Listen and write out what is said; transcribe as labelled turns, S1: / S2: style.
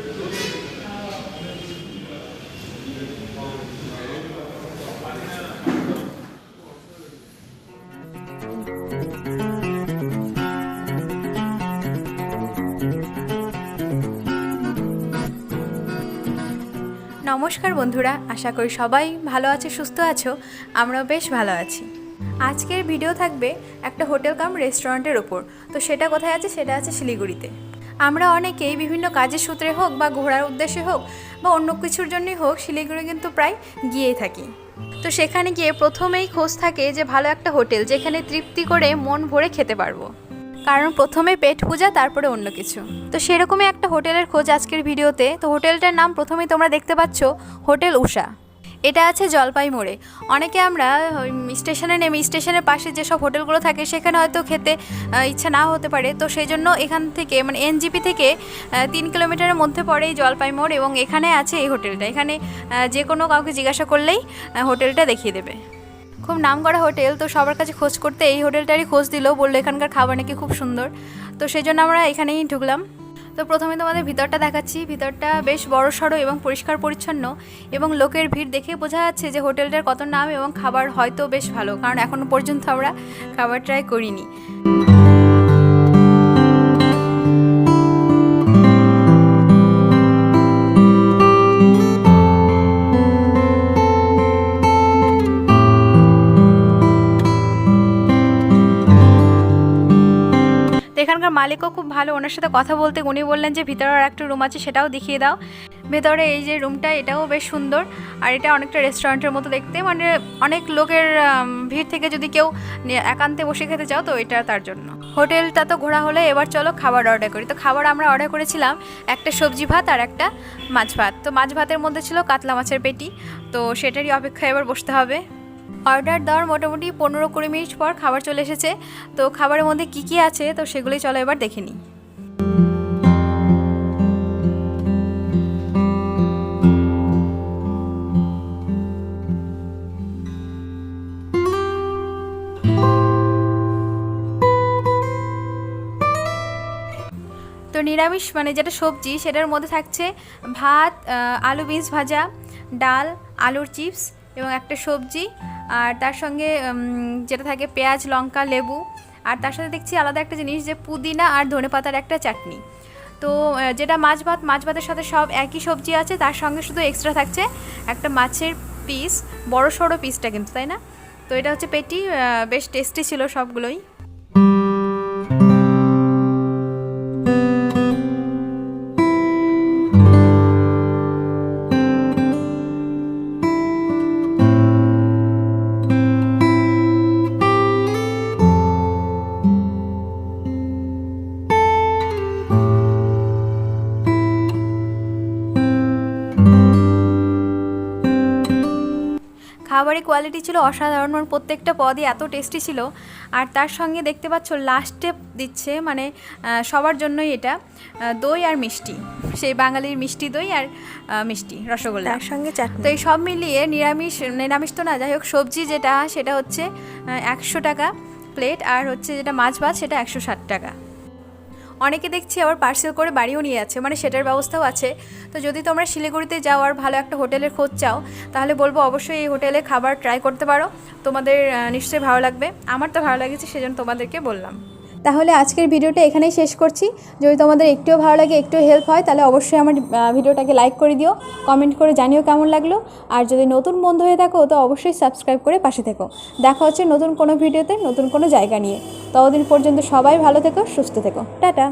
S1: নমস্কার বন্ধুরা, আশা করি সবাই ভালো আছো, সুস্থ আছো। আমরাও বেশ ভালো আছি। আজকের ভিডিও থাকবে একটা হোটেল কাম রেস্টুরেন্টের ওপর। তো সেটা কোথায় আছে? সেটা আছে শিলিগুড়িতে। আমরা অনেকেই বিভিন্ন কাজের সূত্রে হোক বা ঘোরার উদ্দেশ্যে হোক বা অন্য কিছুর জন্যই হোক শিলিগুড়ি কিন্তু প্রায় গিয়েই থাকি। তো সেখানে গিয়ে প্রথমেই খোঁজ থাকে যে ভালো একটা হোটেল যেখানে তৃপ্তি করে মন ভরে খেতে পারবো, কারণ প্রথমে পেট পূজা, তারপরে অন্য কিছু। তো সেরকমই একটা হোটেলের খোঁজ আজকের ভিডিওতে। তো হোটেলটার নাম প্রথমেই তোমরা দেখতে পাচ্ছ, হোটেল উষা। এটা আছে জলপাই মোড়ে। অনেকে আমরা স্টেশনে নেমে স্টেশনের পাশে যেসব হোটেলগুলো থাকে সেখানে হয়তো খেতে ইচ্ছা না হতে পারে। তো সেই জন্য এখান থেকে মানে এনজিপি থেকে 3 কিলোমিটারের মধ্যে পড়ে এই জলপাই মোড়, এবং এখানে আছে এই হোটেলটা। এখানে যে কোনো কাউকে জিজ্ঞাসা করলেই হোটেলটা দেখিয়ে দেবে। খুব নাম করা হোটেল। তো সবার কাছে খোঁজ করতে এই হোটেলটারই খোঁজ দিল, বললো এখানকার খাবার নাকি খুব সুন্দর। তো সেই জন্য আমরা এখানেই ঢুকলাম। তো প্রথমে তোমাদের ভিতরটা দেখাচ্ছি। ভিতরটা বেশ বড় সড়ো এবং পরিষ্কার পরিচ্ছন্ন, এবং লোকের ভিড় দেখে বোঝা যাচ্ছে যে হোটেলটার কত নাম, এবং খাবার হয়তো বেশ ভালো, কারণ এখনও পর্যন্ত আমরা খাবার ট্রাই করিনি। এখানকার মালিকও খুব ভালো, ওনার সাথে কথা বলতে উনি বললেন যে ভিতরে আর একটা রুম আছে, সেটাও দেখিয়ে দাও। ভেতরে এই যে রুমটা, এটাও বেশ সুন্দর, আর এটা অনেকটা রেস্টুরেন্টের মতো দেখতে। মানে অনেক লোকের ভিড় থেকে যদি কেউ একান্তে বসে খেতে চাও তো এটা তার জন্য। হোটেলটা তো ঘোরা হলে এবার চলো খাবার অর্ডার করি। তো খাবার আমরা অর্ডার করেছিলাম একটা সবজি ভাত আর একটা মাছ ভাত। তো মাছ ভাতের মধ্যে ছিল কাতলা মাছের পেটি। তো সেটারই অপেক্ষায় এবার বসতে হবে। অর্ডার দেওয়ার মোটামুটি 15-20 মিনিট পর খাবার চলে এসেছে। তো খাবারের মধ্যে কি কি আছে তো সেগুলোই চলো এবার দেখে নিই। তো নিরামিষ মানে যেটা সবজি, সেটার মধ্যে থাকছে ভাত, আলু বীজ ভাজা, ডাল, আলুর চিপস এবং একটা সবজি, আর তার সঙ্গে যেটা থাকে পেঁয়াজ, লঙ্কা, লেবু, আর তার সাথে দেখছি আলাদা একটা জিনিস যে পুদিনা আর ধনেপাতার একটা চাটনি। তো যেটা মাছ ভাত, মাছ ভাতের সাথে সব একই সবজি আছে, তার সঙ্গে শুধু এক্সট্রা থাকছে একটা মাছের পিস, বড় সড়ো পিসটা কিন্তু, তাই না? তো এটা হচ্ছে পেটি, বেশ টেস্টি ছিল সবগুলোই। খাবারের কোয়ালিটি ছিল অসাধারণ, মানে প্রত্যেকটা পদই এত টেস্টি ছিল। আর তার সঙ্গে দেখতে পাচ্ছ লাস্টে দিচ্ছে, মানে সবার জন্যই এটা দই আর মিষ্টি, সেই বাঙালির মিষ্টি দই আর মিষ্টি রসগোল্লা, তার সঙ্গে চাটনি। তো এই সব মিলিয়ে নিরামিষ তো না, যাই হোক সবজি যেটা সেটা হচ্ছে 100 টাকা প্লেট, আর হচ্ছে যেটা মাছ ভাত সেটা 160 টাকা। অনেকে দেখছি আবার পার্সেল করে বাড়িও নিয়ে যাচ্ছে, মানে সেটার ব্যবস্থাও আছে। তো যদি তোমরা শিলিগুড়িতে যাও আর ভালো একটা হোটেলের খোঁজ চাও, তাহলে বলবো অবশ্যই এই হোটেলে খাবার ট্রাই করতে পারো। তোমাদের নিশ্চয়ই ভালো লাগবে। আমার তো ভালো লেগেছে, সেজন্য তোমাদেরকে বললাম। তাহলে আজকের ভিডিওটা এখানেই শেষ করছি। যদি তোমাদের একটুও ভালো লাগে, একটু হেল্প হয়, তাহলে অবশ্যই আমার ভিডিওটাকে লাইক করে দিও, কমেন্ট করে জানিও কেমন লাগলো। আর যদি নতুন বন্ধু হয়ে থাকো তো অবশ্যই সাবস্ক্রাইব করে পাশে থেকো। দেখা হচ্ছে নতুন কোনো ভিডিওতে, নতুন কোনো জায়গা নিয়ে। ততদিন পর্যন্ত সবাই ভালো থেকো, সুস্থ থেকো। টাটা।